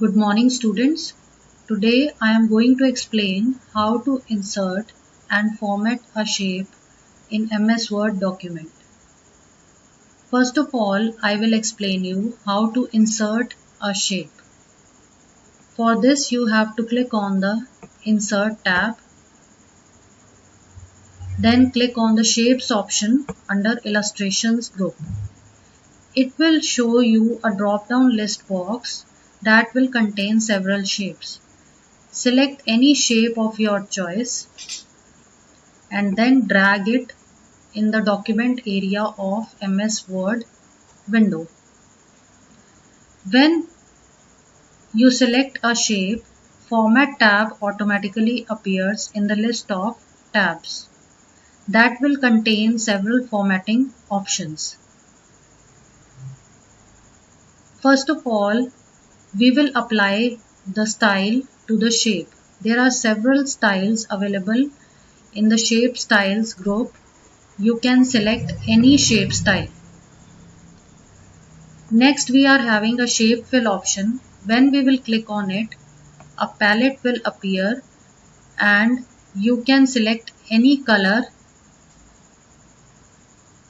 Good morning, students. Today I am going to explain how to insert and format a shape in MS Word document. First of all, I will explain you how to insert a shape. For this, you have to click on the Insert tab, then click on the Shapes option under Illustrations group. It will show you a drop-down list box that will contain several shapes. Select any shape of your choice and then drag it in the document area of MS Word window. When you select a shape, Format tab automatically appears in the list of tabs that will contain several formatting options. First of all, we will apply the style to the shape. There are several styles available in the Shape Styles group. You can select any shape style. Next, we are having a shape fill option. When we will click on it, a palette will appear and you can select any color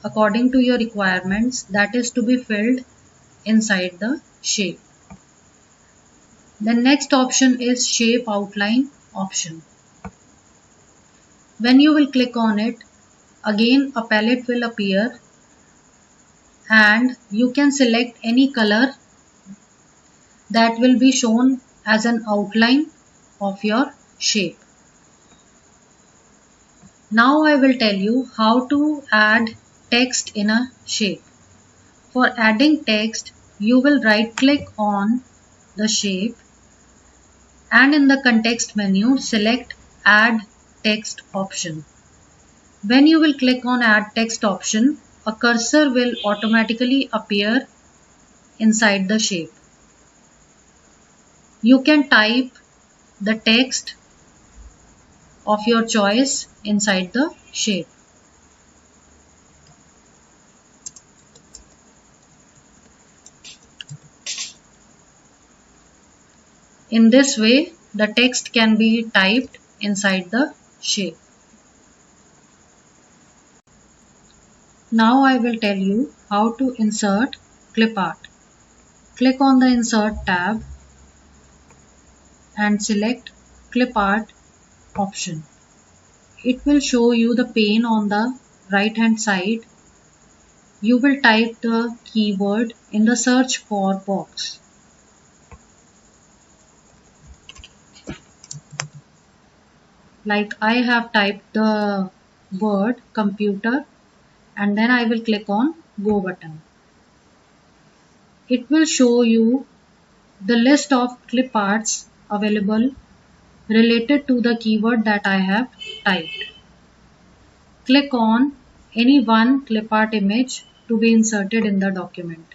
according to your requirements that is to be filled inside the shape. The next option is shape outline option. When you will click on it, again a palette will appear and you can select any color that will be shown as an outline of your shape. Now I will tell you how to add text in a shape. For adding text, you will right click on the shape and in the context menu select Add Text option. When you will click on Add Text option, a cursor will automatically appear inside the shape. You can type the text of your choice inside the shape. In this way, the text can be typed inside the shape. Now I will tell you how to insert clip art. Click on the Insert tab and select Clip Art option. It will show you the pane on the right hand side. You will type the keyword in the search for box. Like I have typed the word computer and then I will click on Go button. It will show you the list of clip arts available related to the keyword that I have typed. Click on any one clip art image to be inserted in the document.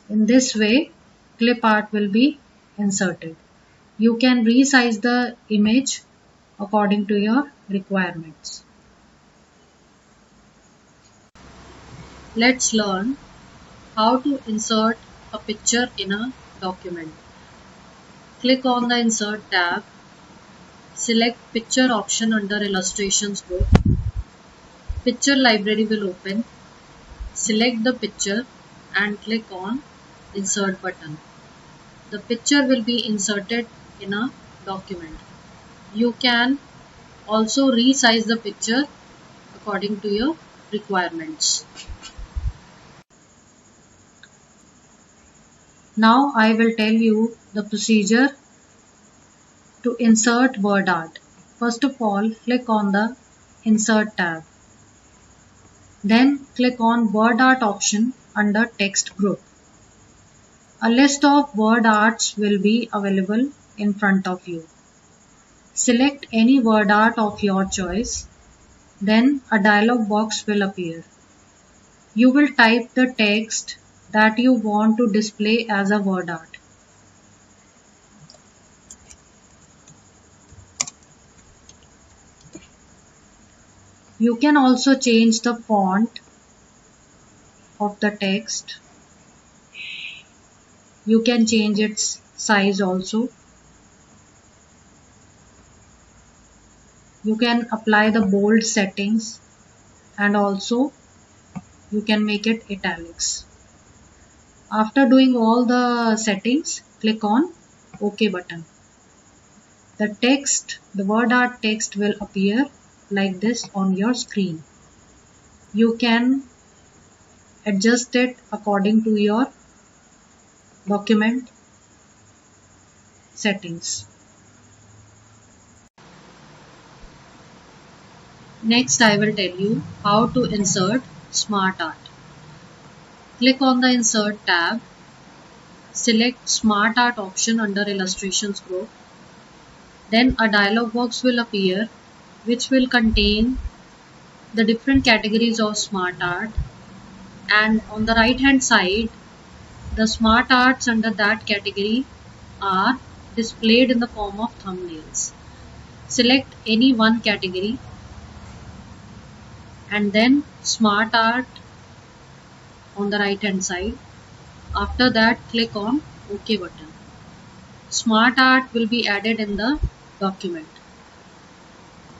In this way, clip art will be inserted. You can resize the image according to your requirements. Let's learn how to insert a picture in a document. Click on the Insert tab, select Picture option under Illustrations group. Picture library will open. Select the picture and click on Insert button. The picture will be inserted in a document. You can also resize the picture according to your requirements. Now I will tell you the procedure to insert word art. First of all, click on the Insert tab. Then click on Word Art option under Text group. A list of word arts will be available in front of you. Select any word art of your choice. Then a dialog box will appear. You will type the text that you want to display as a word art. You can also change the font of the text. You can change its size also. You can apply the bold settings and also you can make it italics. After doing all the settings, click on OK button. The word art text will appear like this on your screen. You can adjust it according to your document settings. Next, I will tell you how to insert Smart Art. Click on the Insert tab. Select Smart Art option under Illustrations group. Then a dialog box will appear which will contain the different categories of Smart Art, and on the right hand side the Smart Arts under that category are displayed in the form of thumbnails. Select any one category and then Smart Art on the right hand side. After that, click on OK button. Smart Art will be added in the document.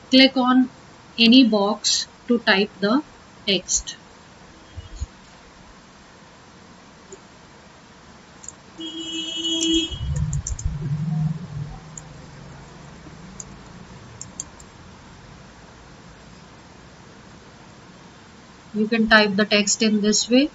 Click on any box to type the text. You can type the text in this way.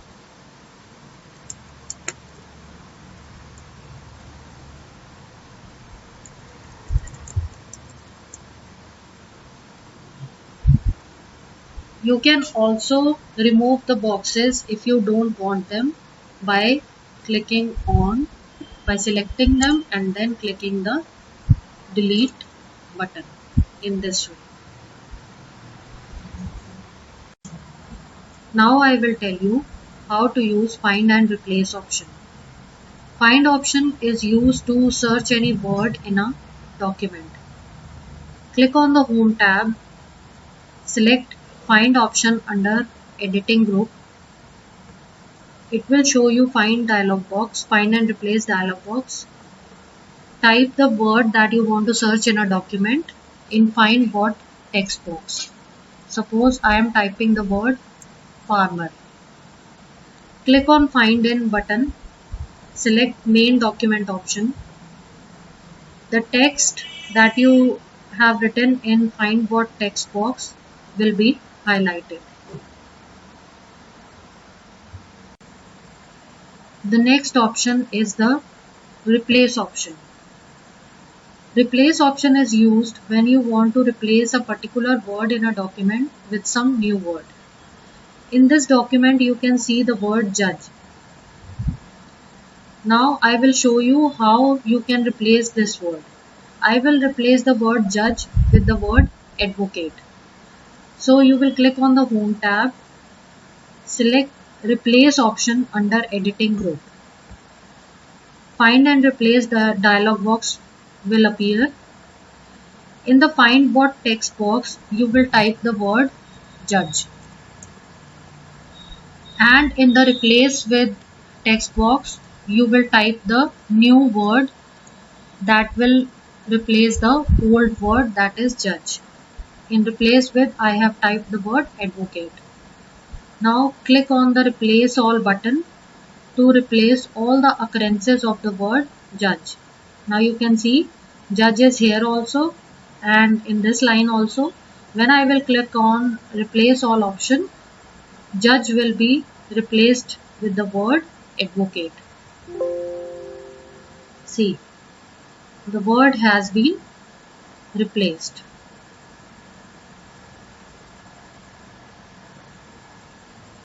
You can also remove the boxes if you don't want them by selecting them and then clicking the delete button in this way. Now I will tell you how to use find and replace option. Find option is used to search any word in a document. Click on the Home tab. Select Find option under Editing group. It will show you Find and Replace dialog box. Type the word that you want to search in a document in Find What text box. Suppose I am typing the word farmer. Click on Find In button. Select Main Document option. The text that you have written in Find What text box will be highlighted. The next option is the Replace option. Replace option is used when you want to replace a particular word in a document with some new word. In this document, you can see the word judge. Now I will show you how you can replace this word. I will replace the word judge with the word advocate. So you will click on the Home tab, select Replace option under Editing group. Find and Replace the dialog box will appear. In the Find What text box, you will type the word judge. And in the Replace with text box, you will type the new word that will replace the old word, that is judge. In Replace with, I have typed the word advocate. Now click on the Replace All button to replace all the occurrences of the word judge. Now you can see judge is here also and in this line also. When I will click on Replace All option, judge will be replaced with the word advocate. See, the word has been replaced.